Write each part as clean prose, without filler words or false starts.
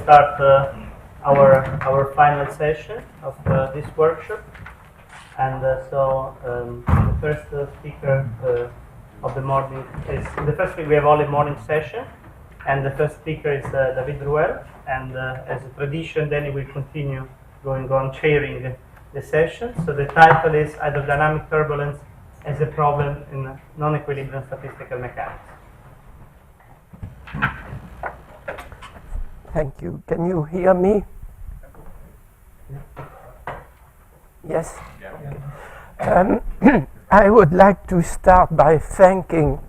start our final session of this workshop. And so the first speaker of the morning is, in the first week we have only morning session, and the first speaker is David Ruelle, and as a tradition then he will continue going on chairing the session. So the title is Hydrodynamic Turbulence as a Problem in Non-Equilibrium Statistical Mechanics. Thank you. Can you hear me? Yes? Yeah. I would like to start by thanking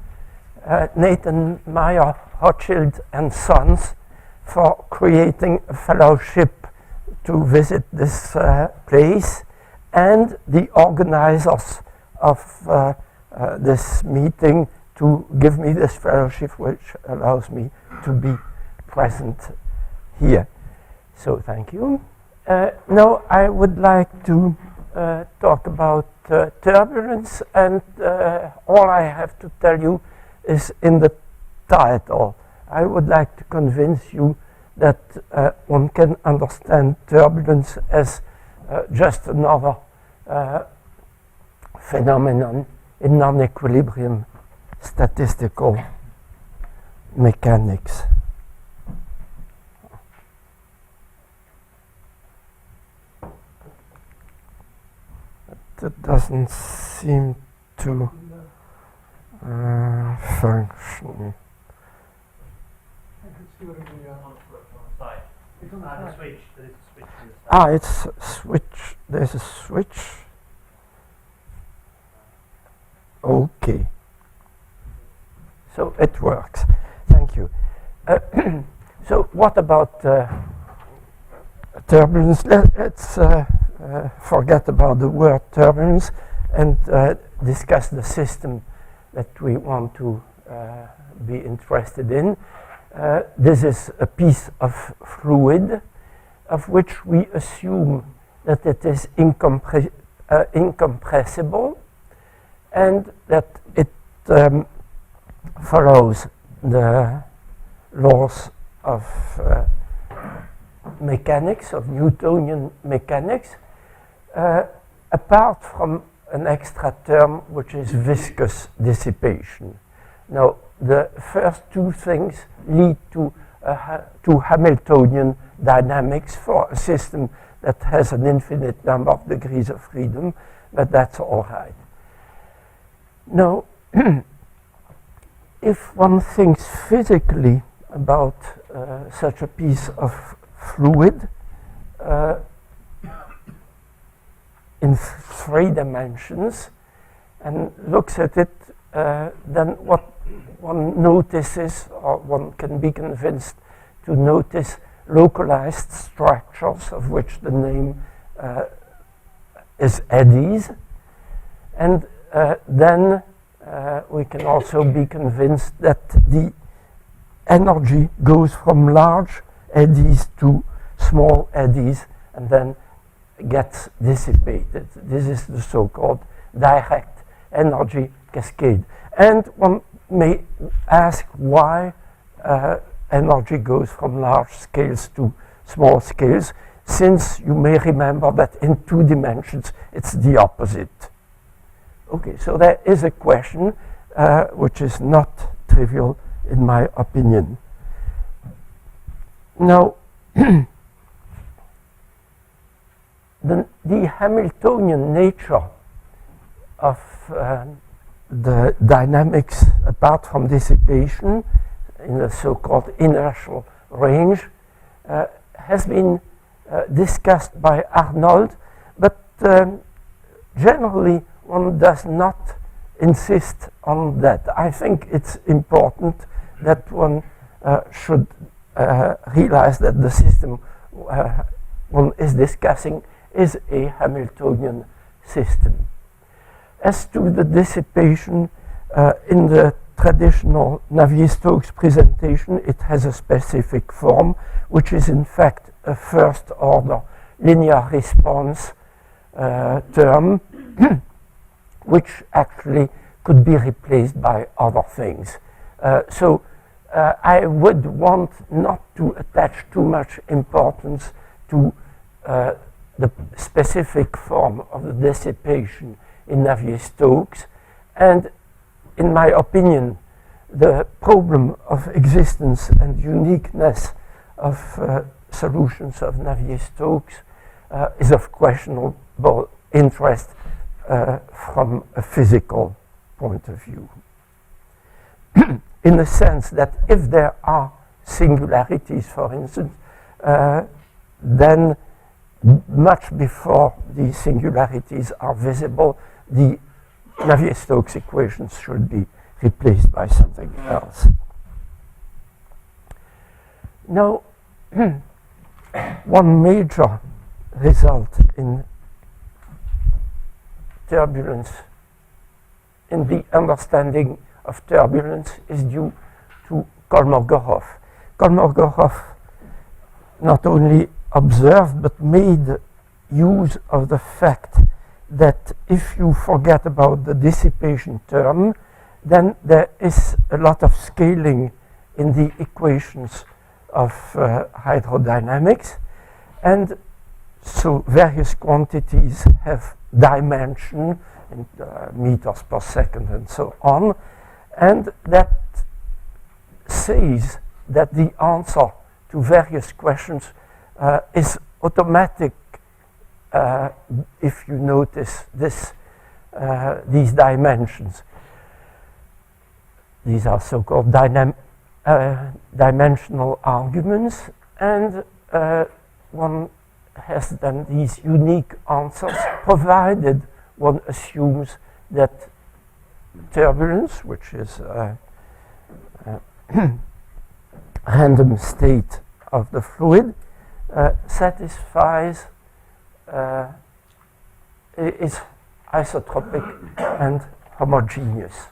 Nathan Meyer, Rothschild and Sons for creating a fellowship to visit this place, and the organizers of this meeting to give me this fellowship, which allows me to be present here. So thank you. Now I would like to talk about turbulence, and all I have to tell you is in the title. I would like to convince you that one can understand turbulence as just another phenomenon in non-equilibrium statistical mechanics. That doesn't seem to function. The switch. There is a switch. It's a switch. There's a switch. Okay. So it works. Thank you. So what about turbulence? Let's forget about the word turbulence and discuss the system that we want to be interested in. This is a piece of fluid of which we assume that it is incompressible and that it follows the laws of mechanics, of Newtonian mechanics, apart from an extra term which is viscous dissipation. Now, the first two things lead to Hamiltonian dynamics for a system that has an infinite number of degrees of freedom, but that's all right. Now, if one thinks physically about such a piece of fluid in 3 dimensions and looks at it, then what one notices, or one can be convinced to notice, localized structures of which the name is eddies, and then we can also be convinced that the energy goes from large eddies to small eddies and then gets dissipated. This is the so-called direct energy cascade. And one may ask why energy goes from large scales to small scales, since you may remember that in 2 dimensions it's the opposite. Okay, so there is a question which is not trivial in my opinion. Now, the Hamiltonian nature of the dynamics, apart from dissipation in the so-called inertial range, has been discussed by Arnold, but generally one does not insist on that. I think it's important that one should realize that the system one is discussing is a Hamiltonian system. As to the dissipation, in the traditional Navier-Stokes presentation, it has a specific form, which is in fact a first-order linear response term, which actually could be replaced by other things. So I would want not to attach too much importance to the specific form of the dissipation in Navier-Stokes, and in my opinion, the problem of existence and uniqueness of solutions of Navier-Stokes is of questionable interest from a physical point of view. In the sense that if there are singularities, for instance, then much before these singularities are visible, the Navier-Stokes equations should be replaced by something else. Now, one major result in turbulence, in the understanding of turbulence, is due to Kolmogorov. Kolmogorov not only observed but made use of the fact that if you forget about the dissipation term, then there is a lot of scaling in the equations of hydrodynamics, and so various quantities have dimension in meters per second and so on, and that says that the answer to various questions is automatic if you notice these dimensions. These are so-called dimensional arguments, and one has then these unique answers, provided one assumes that turbulence, which is a random state of the fluid, satisfies, is isotropic and homogeneous.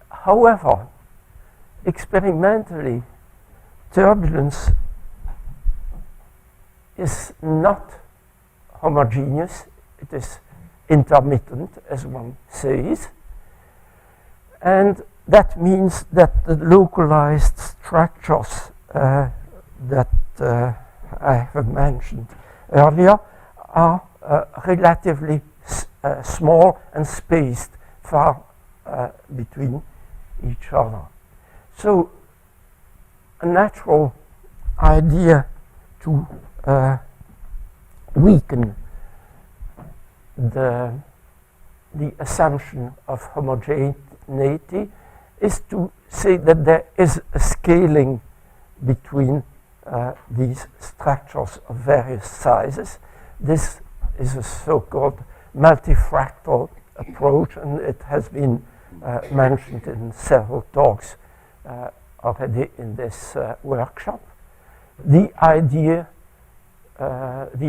However, experimentally, turbulence is not homogeneous, it is intermittent, as one says, and that means that the localized structures that I have mentioned earlier are relatively small and spaced far between each other. So a natural idea to weaken the assumption of homogeneity is to say that there is a scaling between these structures of various sizes. This is a so-called multifractal approach, and it has been mentioned in several talks already in this workshop. The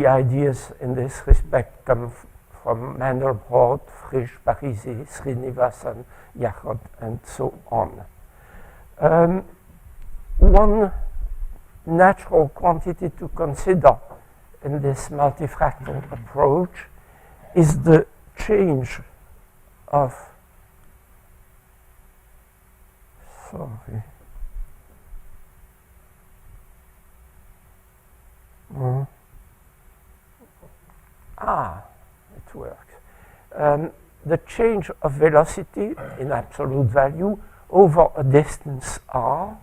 ideas in this respect come from Mandelbrot, Frisch, Parisi, Srinivasan, Yachod, and so on. One natural quantity to consider in this multifractal approach is the change of it works. The change of velocity in absolute value over a distance r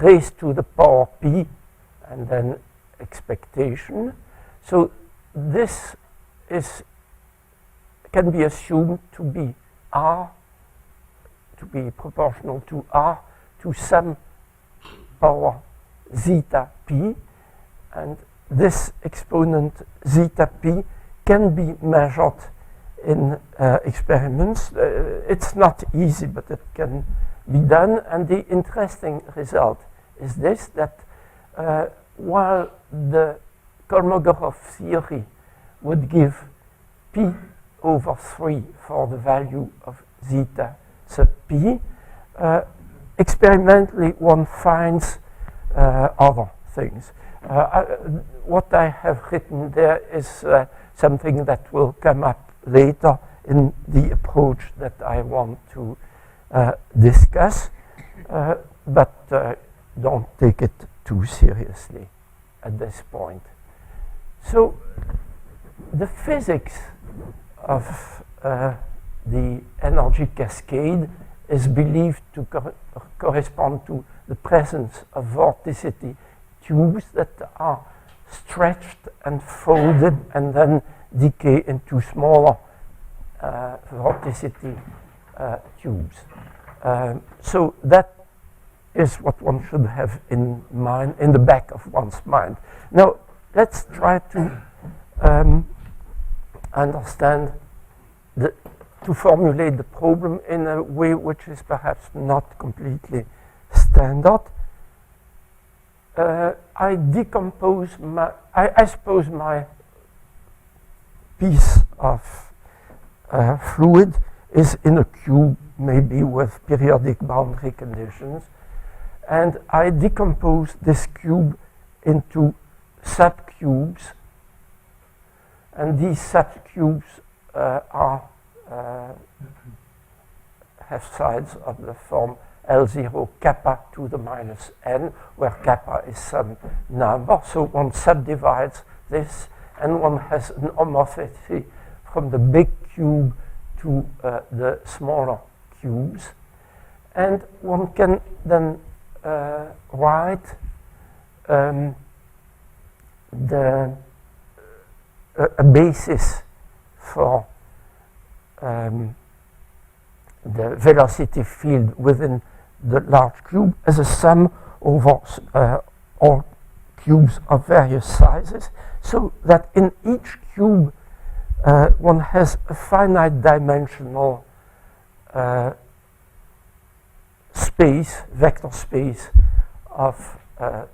raised to the power p and then expectation. So this can be assumed to be r, to be proportional to r to some power zeta p, and this exponent zeta p can be measured in experiments. It's not easy, but it can be done, and the interesting result is this, that while the Kolmogorov theory would give p over 3 for the value of zeta sub p, experimentally one finds other things. What I have written there is something that will come up later in the approach that I want to discuss, but don't take it too seriously at this point. So the physics of the energy cascade is believed to correspond to the presence of vorticity tubes that are stretched and folded and then decay into smaller vorticity tubes. So that is what one should have in mind, in the back of one's mind. Now, let's try to understand, to formulate the problem in a way which is perhaps not completely standard. I suppose my piece of fluid is in a cube, maybe with periodic boundary conditions, and I decompose this cube into subcubes, and these subcubes have sides of the form L0 kappa to the minus n, where kappa is some number. So one subdivides this, and one has an homorphisy from the big cube to the smaller cubes. And one can then write a basis for the velocity field within the large cube as a sum over all cubes of various sizes, so that in each cube one has a finite dimensional space, vector space of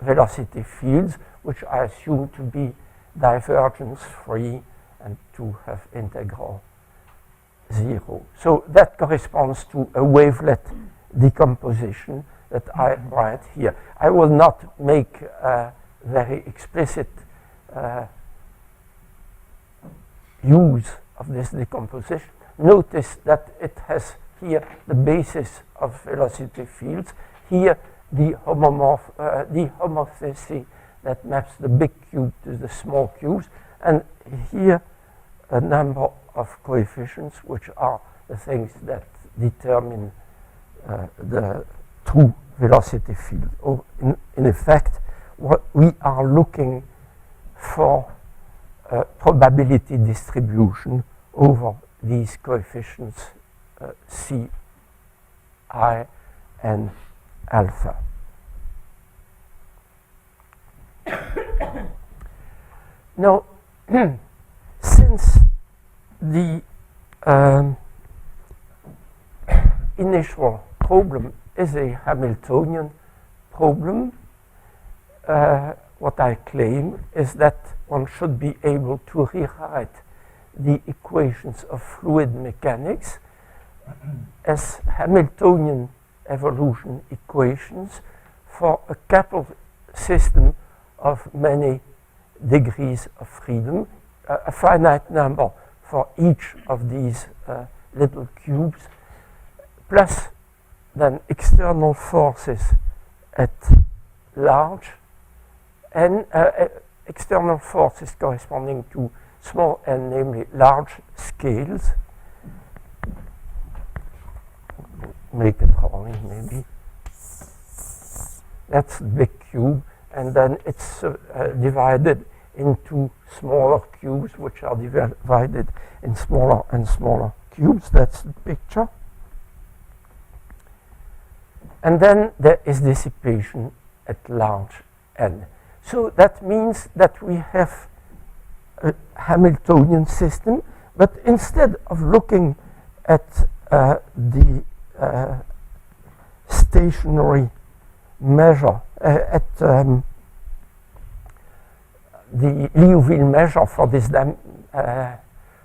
velocity fields, which I assume to be divergence free and to have integral 0. So that corresponds to a wavelet decomposition that I write here. I will not make very explicit use of this decomposition. Notice that it has here the basis of velocity fields, here the homomorphisy that maps the big cube to the small cubes, and here a number of coefficients, which are the things that determine the true velocity field. Or in effect, what we are looking for a probability distribution over these coefficients C, I, and alpha. Now, since the initial problem is a Hamiltonian problem, what I claim is that one should be able to rewrite the equations of fluid mechanics as Hamiltonian evolution equations for a coupled system of many degrees of freedom, a finite number for each of these little cubes, plus then external forces at large, and external forces corresponding to small n, namely large scales. Make a drawing, maybe. That's the big cube, and then it's divided into smaller cubes, which are divided in smaller and smaller cubes. That's the picture. And then there is dissipation at large n. So that means that we have a Hamiltonian system, but instead of looking at the stationary measure, at the Liouville measure for this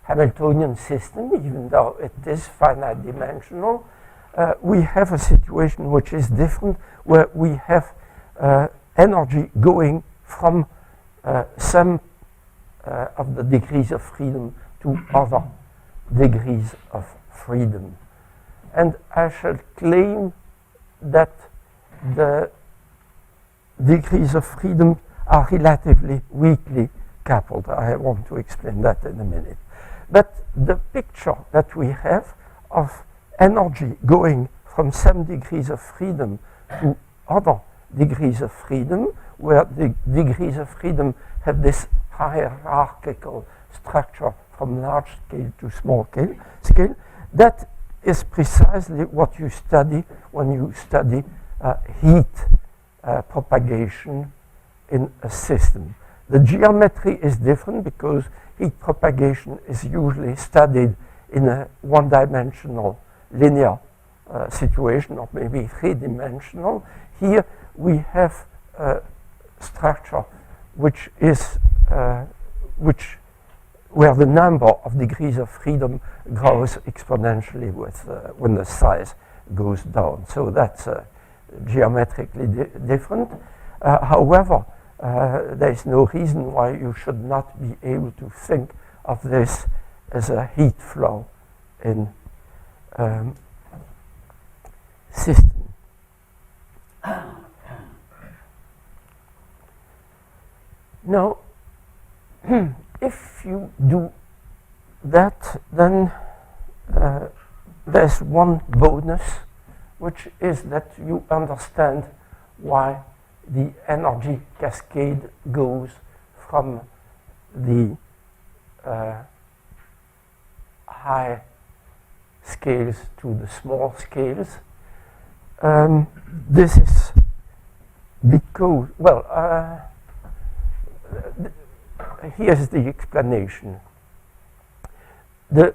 Hamiltonian system, even though it is finite dimensional, we have a situation which is different, where we have energy going from some of the degrees of freedom to other degrees of freedom. and I shall claim that the degrees of freedom are relatively weakly coupled. I want to explain that in a minute. But the picture that we have of energy going from some degrees of freedom to other degrees of freedom, where the degrees of freedom have this hierarchical structure from large scale to small scale, that is precisely what you study when you study heat propagation in a system. The geometry is different because heat propagation is usually studied in a one-dimensional linear situation, or maybe three-dimensional. Here we have a structure which is where the number of degrees of freedom grows exponentially with when the size goes down. So that's geometrically different. However, there is no reason why you should not be able to think of this as a heat flow in system. Now, if you do that, then there's one bonus, which is that you understand why the energy cascade goes from the high scales to the small scales. This is because, well, here's the explanation. The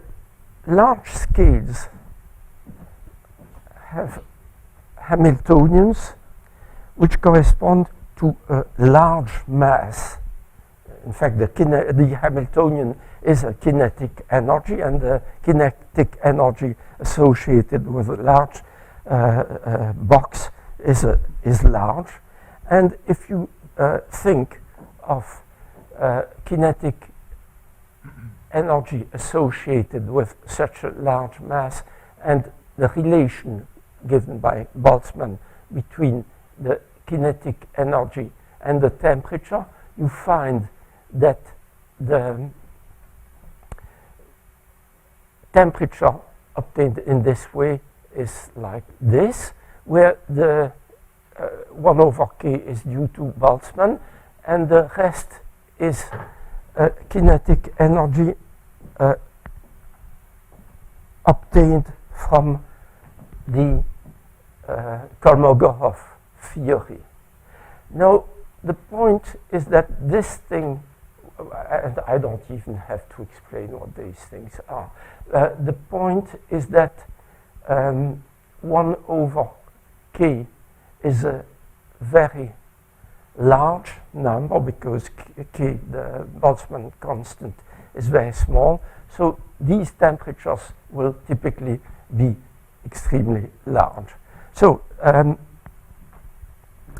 large scales have Hamiltonians which correspond to a large mass. In fact, the Hamiltonian is a kinetic energy, and the kinetic energy associated with a large box is large. And if you think of kinetic energy associated with such a large mass and the relation given by Boltzmann between the kinetic energy and the temperature, you find that the temperature obtained in this way is like this, where the 1 over k is due to Boltzmann, and the rest is kinetic energy obtained from the Kolmogorov theory. Now, the point is that this thing, and I don't even have to explain what these things are. The point is that 1 over k is a very large number because k, the Boltzmann constant, is very small. So these temperatures will typically be extremely large. So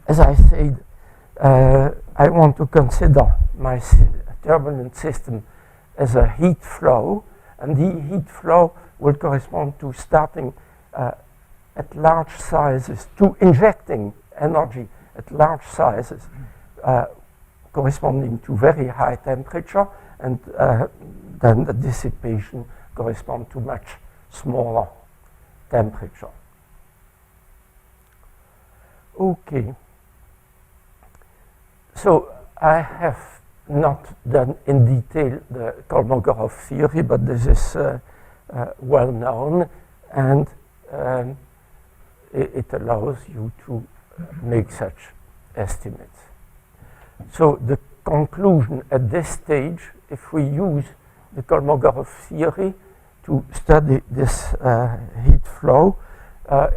as I said, I want to consider my turbulent system as a heat flow, and the heat flow will correspond to starting at large sizes, to injecting energy at large sizes, corresponding to very high temperature, and then the dissipation corresponds to much smaller temperature. Okay. So I have not done in detail the Kolmogorov theory, but this is well known, and it allows you to make such estimates. So the conclusion at this stage, if we use the Kolmogorov theory to study this heat flow,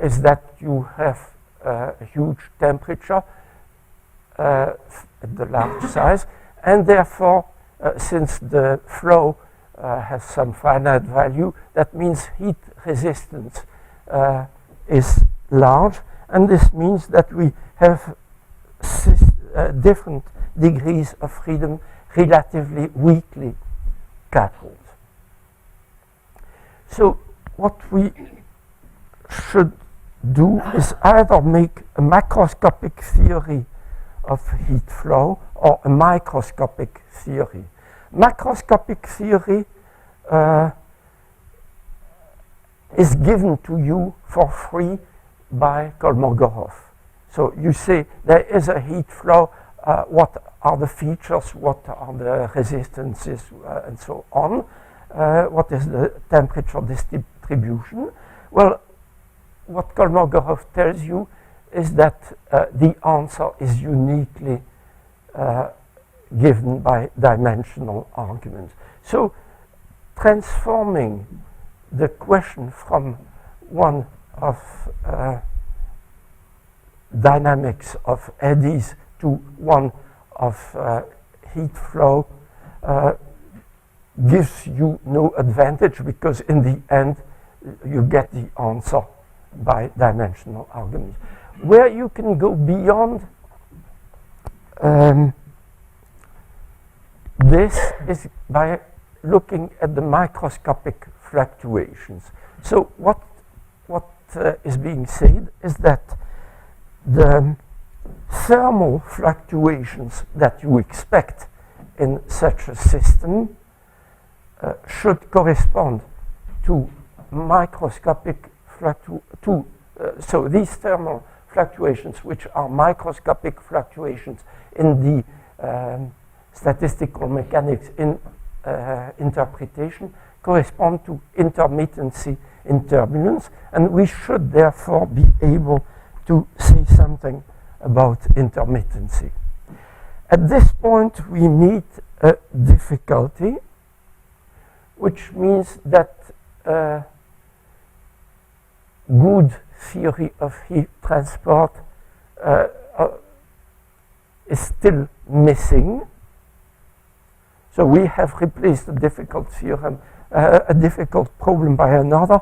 is that you have a huge temperature at the large size, and therefore, since the flow has some finite value, that means heat resistance is large, and this means that we have different degrees of freedom relatively weakly coupled. So what we should do is either make a macroscopic theory of heat flow or a microscopic theory. Macroscopic theory is given to you for free by Kolmogorov. So you say there is a heat flow, what are the features, what are the resistances, and so on. What is the temperature distribution? Well, what Kolmogorov tells you is that the answer is uniquely given by dimensional arguments. So transforming the question from one of dynamics of eddies to one of heat flow gives you no advantage, because in the end you get the answer by dimensional arguments. Where you can go beyond this is by looking at the microscopic fluctuations. So what is being said is that the thermal fluctuations that you expect in such a system should correspond to microscopic so these thermal fluctuations, which are microscopic fluctuations in the statistical mechanics in interpretation, correspond to intermittency in turbulence, and we should therefore be able to say something about intermittency. At this point we meet a difficulty, which means that good theory of heat transport is still missing. So we have replaced a difficult theorem, a difficult problem by another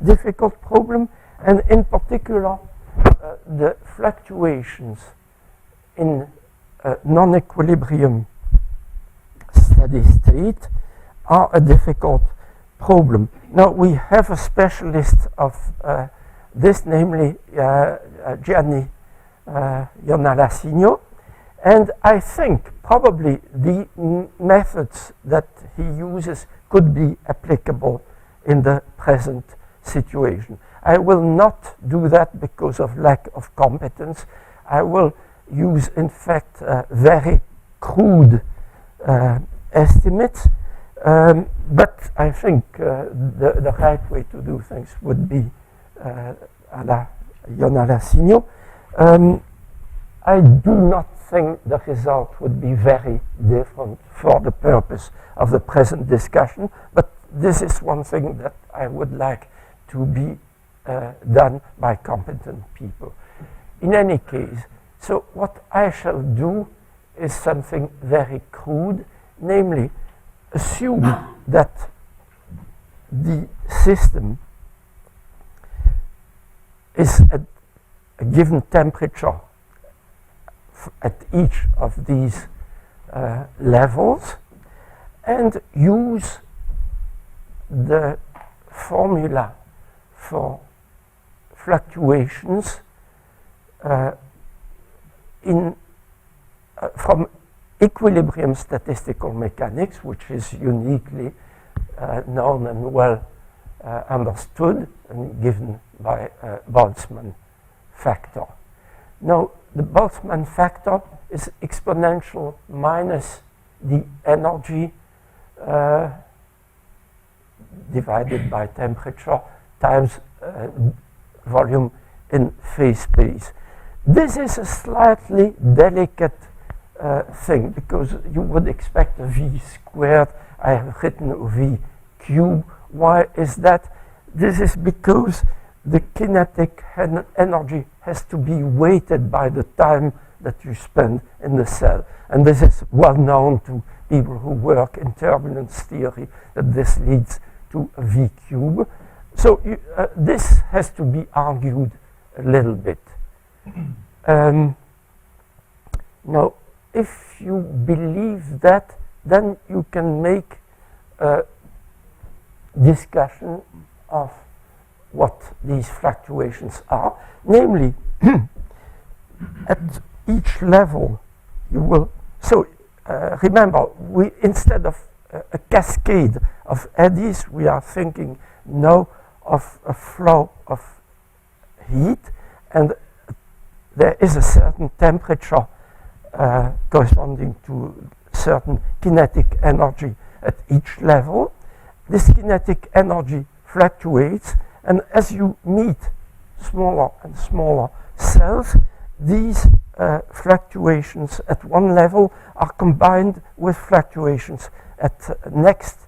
difficult problem, and in particular the fluctuations in non-equilibrium steady state are a difficult problem. Now we have a specialist of this, namely Gianni Ionalasigno, and I think probably the methods that he uses could be applicable in the present situation. I will not do that because of lack of competence. I will use, in fact, very crude estimates, but I think the right way to do things would be à la Ionalasigno. I do not think the result would be very different for the purpose of the present discussion, but this is one thing that I would like to be done by competent people. In any case, so what I shall do is something very crude, namely assume that the system is at a given temperature at each of these levels, and use the formula for fluctuations from equilibrium statistical mechanics, which is uniquely known and well understood and given by Boltzmann factor. Now, the Boltzmann factor is exponential minus the energy divided by temperature times volume in phase space. This is a slightly delicate thing, because you would expect a v squared. I have written a v cube. Why is that? This is because the kinetic energy has to be weighted by the time that you spend in the cell. And this is well known to people who work in turbulence theory, that this leads to a v cube. So this has to be argued a little bit. Now, if you believe that, then you can make a discussion of what these fluctuations are. Namely, at each level, you will. So remember, we instead of a cascade of eddies, we are thinking now of a flow of heat, and there is a certain temperature corresponding to certain kinetic energy at each level. This kinetic energy fluctuates, and as you meet smaller and smaller cells, these fluctuations at one level are combined with fluctuations at next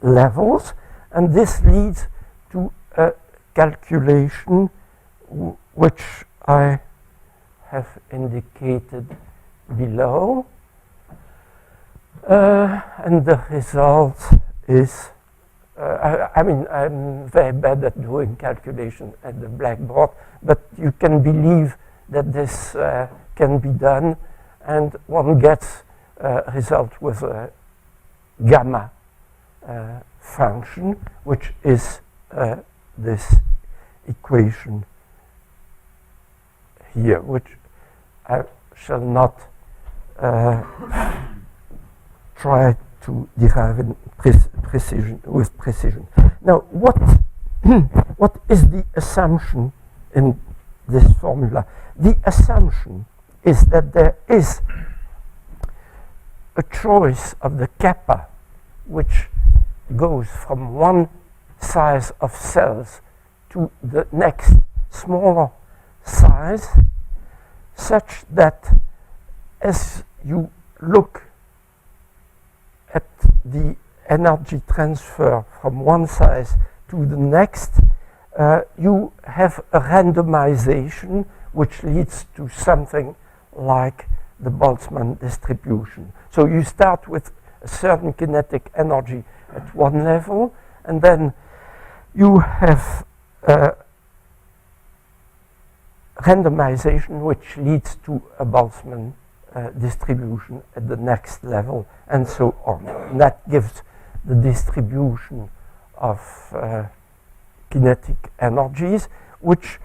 levels, and this leads to a calculation which I have indicated below, and the result is I mean, I'm very bad at doing calculation at the blackboard, but you can believe that this can be done, and one gets a result with a gamma function, which is this equation here, which I shall not try to derive in with precision. Now, what is the assumption in this formula? The assumption is that there is a choice of the kappa which goes from one size of cells to the next smaller size, such that as you look at the energy transfer from one size to the next, you have a randomization which leads to something like the Boltzmann distribution. So you start with a certain kinetic energy at one level, and then you have randomization which leads to a Boltzmann distribution at the next level, and so on. And that gives the distribution of kinetic energies, which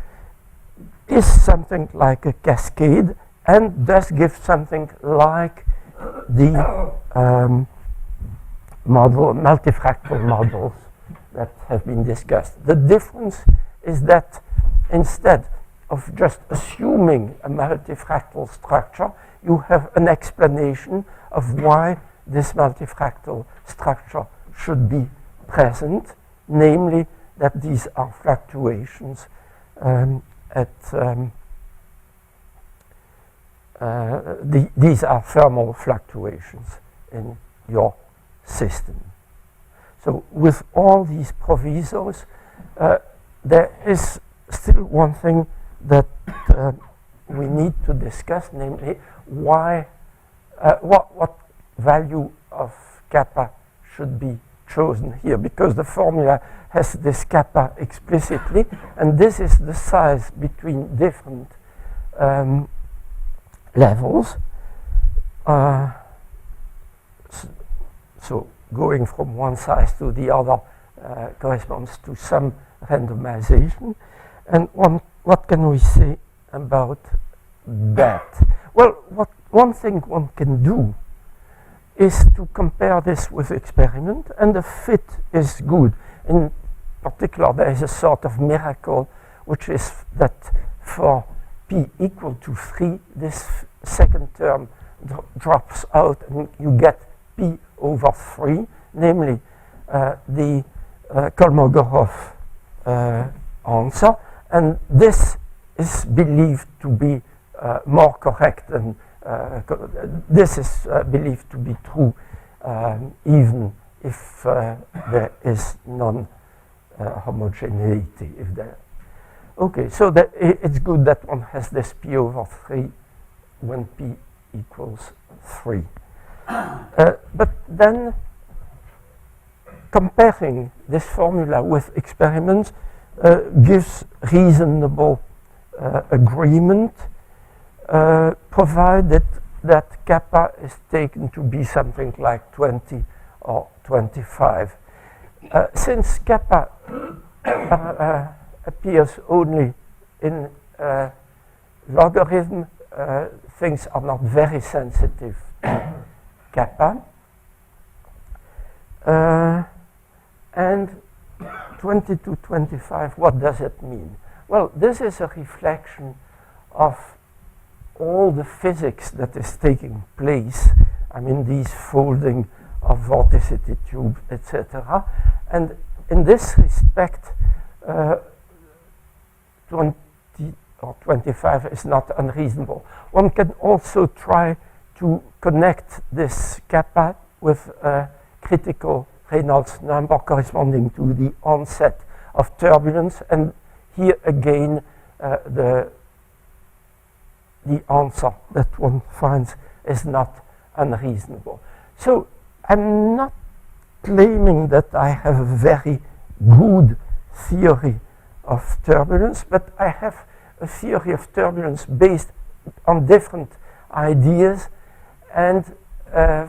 is something like a cascade, and does give something like the multifractal models that have been discussed. The difference is that instead of just assuming a multifractal structure, you have an explanation of why this multifractal structure should be present, namely that these are fluctuations these are thermal fluctuations in your system. So with all these provisos, there is still one thing that we need to discuss, namely why, what value of kappa should be chosen here, because the formula has this kappa explicitly, and this is the size between different levels. So going from one size to the other corresponds to some randomization. And what can we say about that? Well, one thing one can do is to compare this with experiment, and the fit is good. In particular, there is a sort of miracle, which is that for p equal to 3, this second term drops out, and you get p over 3, namely the Kolmogorov answer, and this is believed to be more correct, and this is believed to be true even if there is non-homogeneity. Okay, so that it's good that one has this p over 3 when p equals 3. But then comparing this formula with experiments gives reasonable agreement, provided that kappa is taken to be something like 20 or 25. Since kappa appears only in logarithm, things are not very sensitive to kappa. And 20 to 25, what does it mean? Well, this is a reflection of all the physics that is taking place. I mean, these folding of vorticity tubes, etc. And in this respect, 20 or 25 is not unreasonable. One can also try to connect this kappa with a critical Reynolds number corresponding to the onset of turbulence, and here again the answer that one finds is not unreasonable. So I'm not claiming that I have a very good theory of turbulence, but I have a theory of turbulence based on different ideas and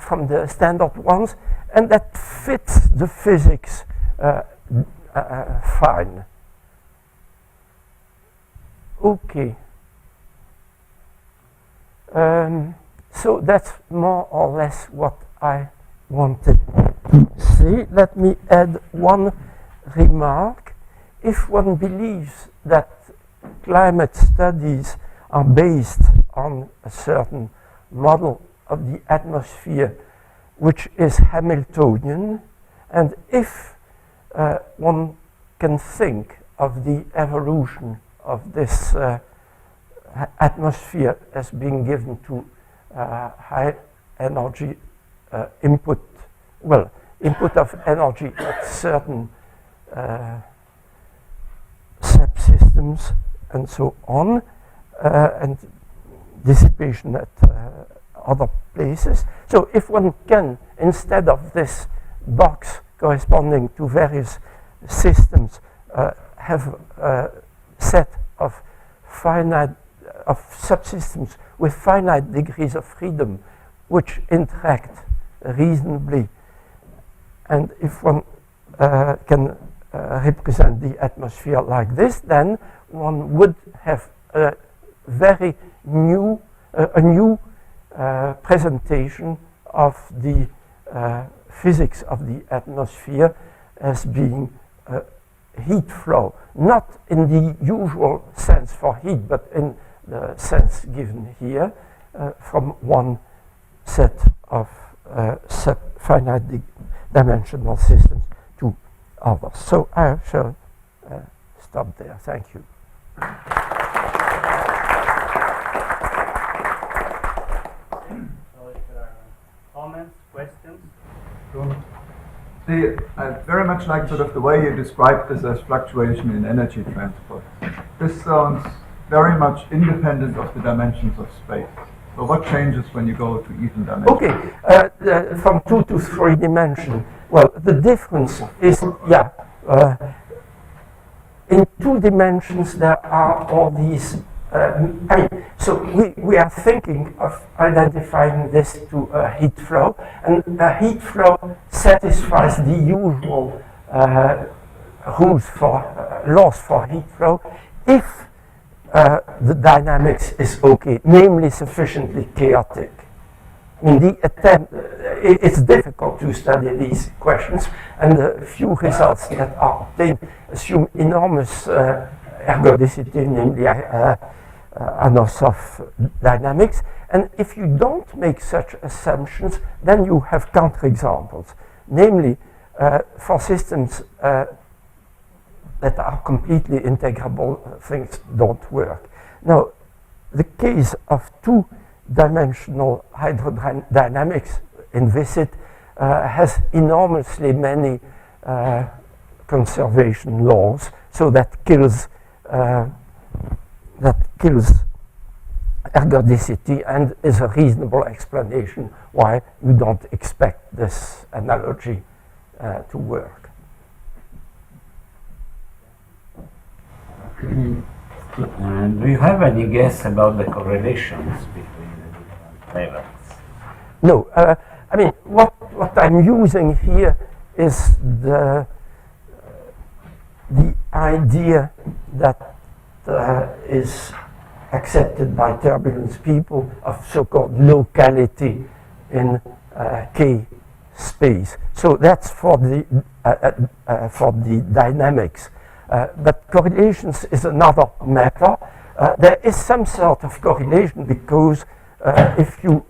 from the standard ones, and that fits the physics fine. Okay. So that's more or less what I wanted to say. Let me add one remark. If one believes that climate studies are based on a certain model of the atmosphere which is Hamiltonian, and if one can think of the evolution of this atmosphere as being given to high energy input of energy at certain subsystems and so on, and dissipation at other places. So if one can, instead of this box corresponding to various systems, have a set of subsystems with finite degrees of freedom which interact reasonably, and if one can represent the atmosphere like this, then one would have a very new presentation of the physics of the atmosphere as being heat flow, not in the usual sense for heat, but in the sense given here from one set of finite dimensional systems to others. So I shall stop there. Thank you. So if there are comments, questions? I very much like sort of the way you described this as fluctuation in energy transport. This sounds very much independent of the dimensions of space. So what changes when you go to even dimensions? Okay, from 2 to 3 dimensions. Well, the difference is, in 2 dimensions there are all these, so we are thinking of identifying this to a heat flow, and a heat flow satisfies the usual rules for laws for heat flow if the dynamics is okay, namely sufficiently chaotic. I mean, the attempt, it's difficult to study these questions, and the few results that are obtained assume enormous ergodicity, namely Anosov dynamics. And if you don't make such assumptions, then you have counterexamples, namely for systems that are completely integrable, things don't work. Now, the case of 2-dimensional hydrodynamics in VISIT has enormously many conservation laws, so that kills ergodicity and is a reasonable explanation why you don't expect this analogy to work. Do you have any guess about the correlations between the different levels? No, I mean, what I'm using here is the the idea that is accepted by turbulence people of so-called locality in K space. So that's for the dynamics. But correlations is another matter. There is some sort of correlation because if you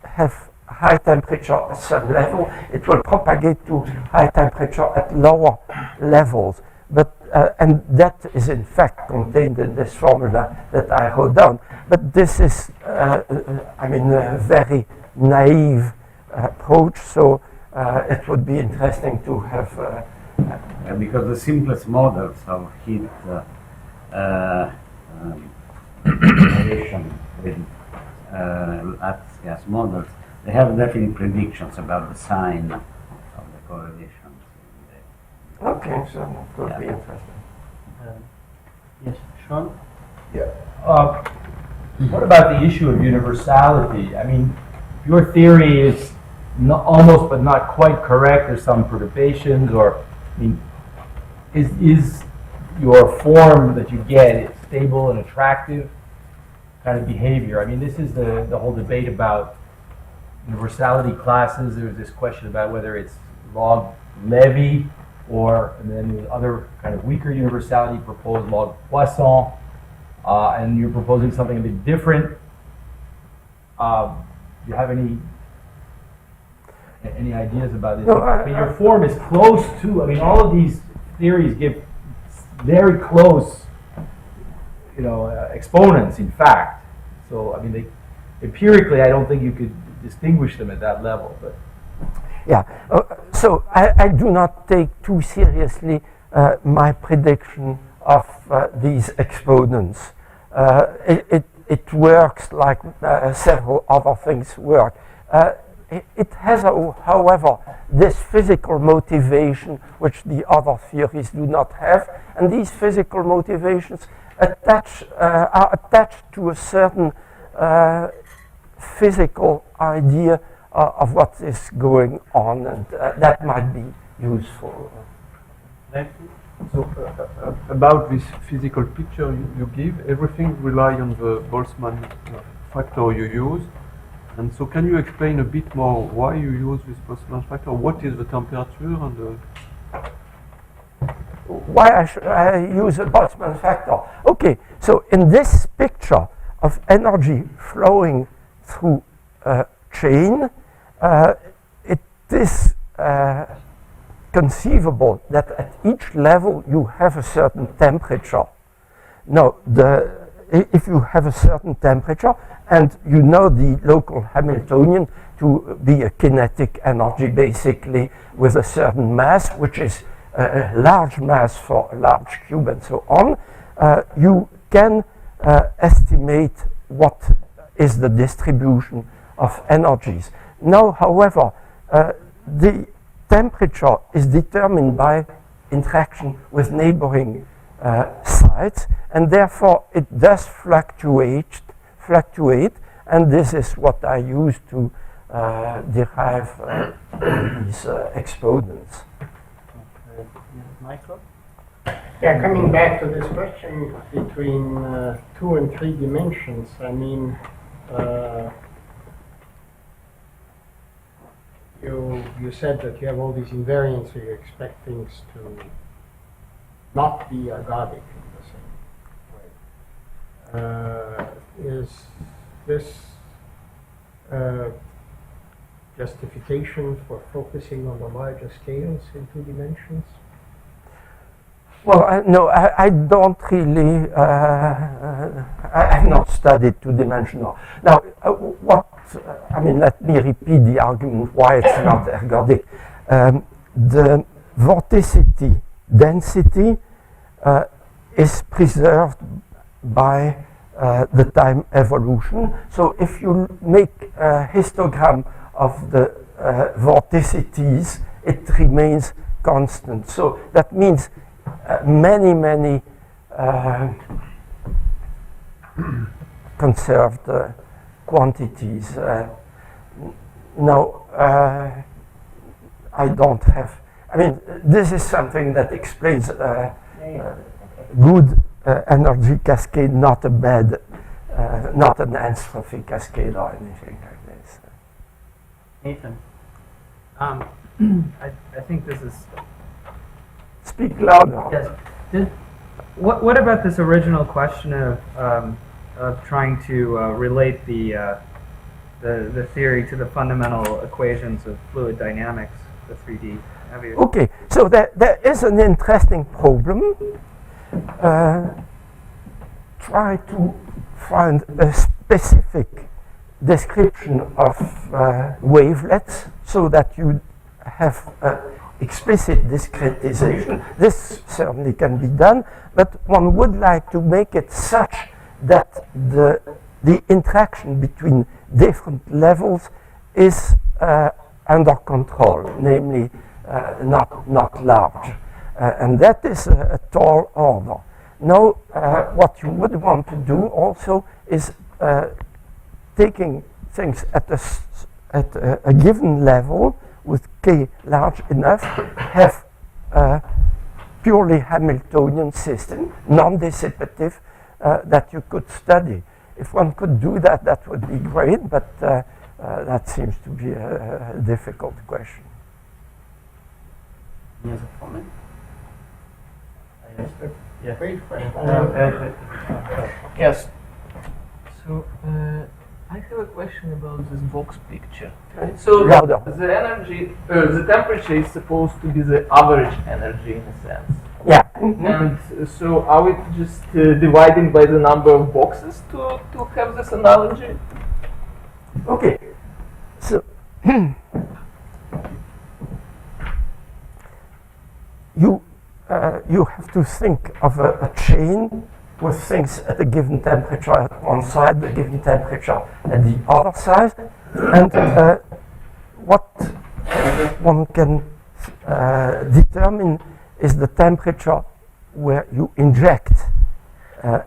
have high temperature at some level, it will propagate to high temperature at lower levels. But and that is in fact contained in this formula that I wrote down. But this is, I mean, a very naive approach. So it would be interesting to have. Because the simplest models of heat relation with lattice gas models, they have definite predictions about the sign of the correlations. Okay, so it would be interesting. Yes, Sean? Yeah. What about the issue of universality? I mean, your theory is almost but not quite correct. There's some perturbations, or I mean, is your form that you get stable and attractive kind of behavior? I mean, this is the whole debate about universality classes. There's this question about whether it's log Levy, and then the other kind of weaker universality proposed log Poisson, and you're proposing something a bit different. Do you have any ideas about this? No, I mean, your form is close to. I mean, all of these theories give very close, exponents. In fact, so I mean, empirically, I don't think you could distinguish them at that level, but. Yeah, so I do not take too seriously my prediction of these exponents. It works like several other things work. It has, however, this physical motivation which the other theories do not have, and these physical motivations are attached to a certain physical idea of what is going on, and that might be useful. So about this physical picture you give, everything relies on the Boltzmann factor you use. And so can you explain a bit more why you use this Boltzmann factor? What is the temperature and why I use a Boltzmann factor? Okay, so in this picture of energy flowing through a chain, it is conceivable that at each level you have a certain temperature. Now, if you have a certain temperature and you know the local Hamiltonian to be a kinetic energy basically with a certain mass, which is a large mass for a large cube and so on, you can estimate what is the distribution of energies. Now, however, the temperature is determined by interaction with neighboring sites, and therefore it does fluctuate, and this is what I use to derive these exponents. Michael? Yeah, coming back to this question between 2 and 3 dimensions, I mean, you said that you have all these invariants, so you expect things to not be ergodic in the same way. Is this justification for focusing on the larger scales in 2 dimensions? Well, no, I don't really, I have not studied 2-dimensional. Now, let me repeat the argument why it's not ergodic. The vorticity density is preserved by the time evolution. So if you make a histogram of the vorticities, it remains constant. So that means many conserved quantities. Now, I don't have I mean, this is something that explains good energy cascade, not a bad, not an entropy cascade or anything like this. Nathan. I think this is. Speak louder. Yes. What about this original question of trying to relate the theory to the fundamental equations of fluid dynamics, the 3D? Okay, so there is an interesting problem. Try to find a specific description of wavelets so that you have explicit discretization. This certainly can be done, but one would like to make it such that the interaction between different levels is under control, namely not large. And that is a tall order. Now, what you would want to do also is taking things at a given level with k large enough, have a purely Hamiltonian system, non-dissipative, that you could study. If one could do that, that would be great, but that seems to be a difficult question. Any other comment? Yes. Great question. Yes. So I have a question about this box picture. So Louder. the energy, the temperature is supposed to be the average energy in a sense. Yeah. And so are we just dividing by the number of boxes to have this analogy? Okay. So you have to think of a chain with things at a given temperature at one side, a given temperature at the other side, and what one can determine is the temperature where you inject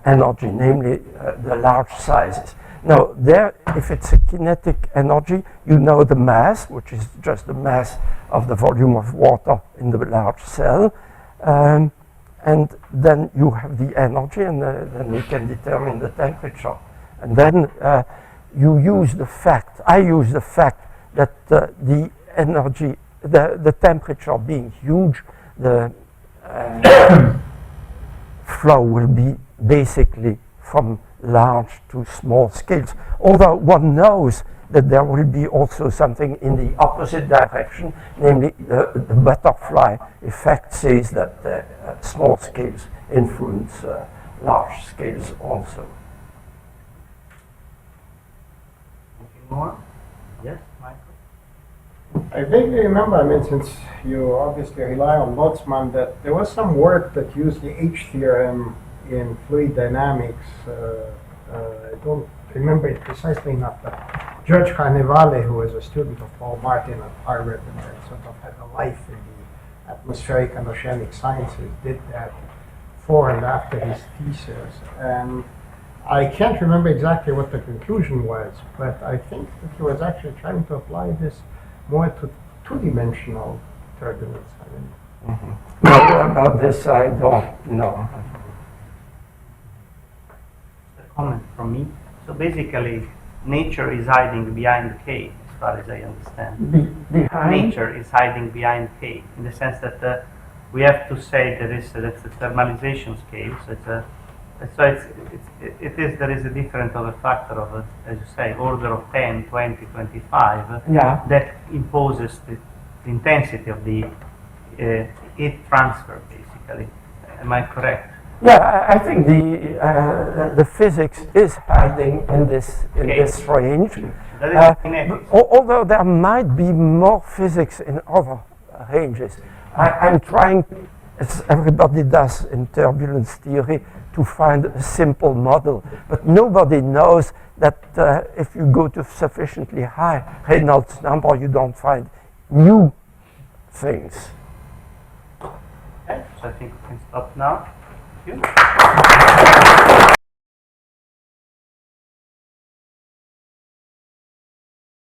energy, namely the large sizes. Now, there, if it's a kinetic energy, you know the mass, which is just the mass of the volume of water in the large cell. And then you have the energy, and then you can determine the temperature. And then you use the fact, I use the fact that the energy, the temperature being huge, the flow will be basically from large to small scales. Although one knows that there will be also something in the opposite direction, namely the butterfly effect says that small scales influence large scales also. Anything more? Yes, Michael? I vaguely remember, I mean, since you obviously rely on Boltzmann, that there was some work that used the H theorem in fluid dynamics. I don't remember it precisely enough, but George Carnevale, who was a student of Paul Martin at Harvard and then sort of had a life in the atmospheric and oceanic sciences, did that before and after his thesis. And I can't remember exactly what the conclusion was, but I think that he was actually trying to apply this more to two-dimensional turbulence. I mean, But about this, I don't know. A comment from me. So basically, nature is hiding behind K, as far as I understand. Behind? Nature is hiding behind K, in the sense that we have to say that's the thermalization scale. So there is a difference of a factor of, as you say, order of 10, 20, 25, Yeah. that imposes the intensity of the heat transfer, basically. Am I correct? Yeah, I think the physics is hiding in this range. That is kinetics. Although there might be more physics in other ranges. I'm trying, as everybody does in turbulence theory, to find a simple model. But nobody knows that if you go to sufficiently high Reynolds number, you don't find new things. Okay, so I think we can stop now. Thank you.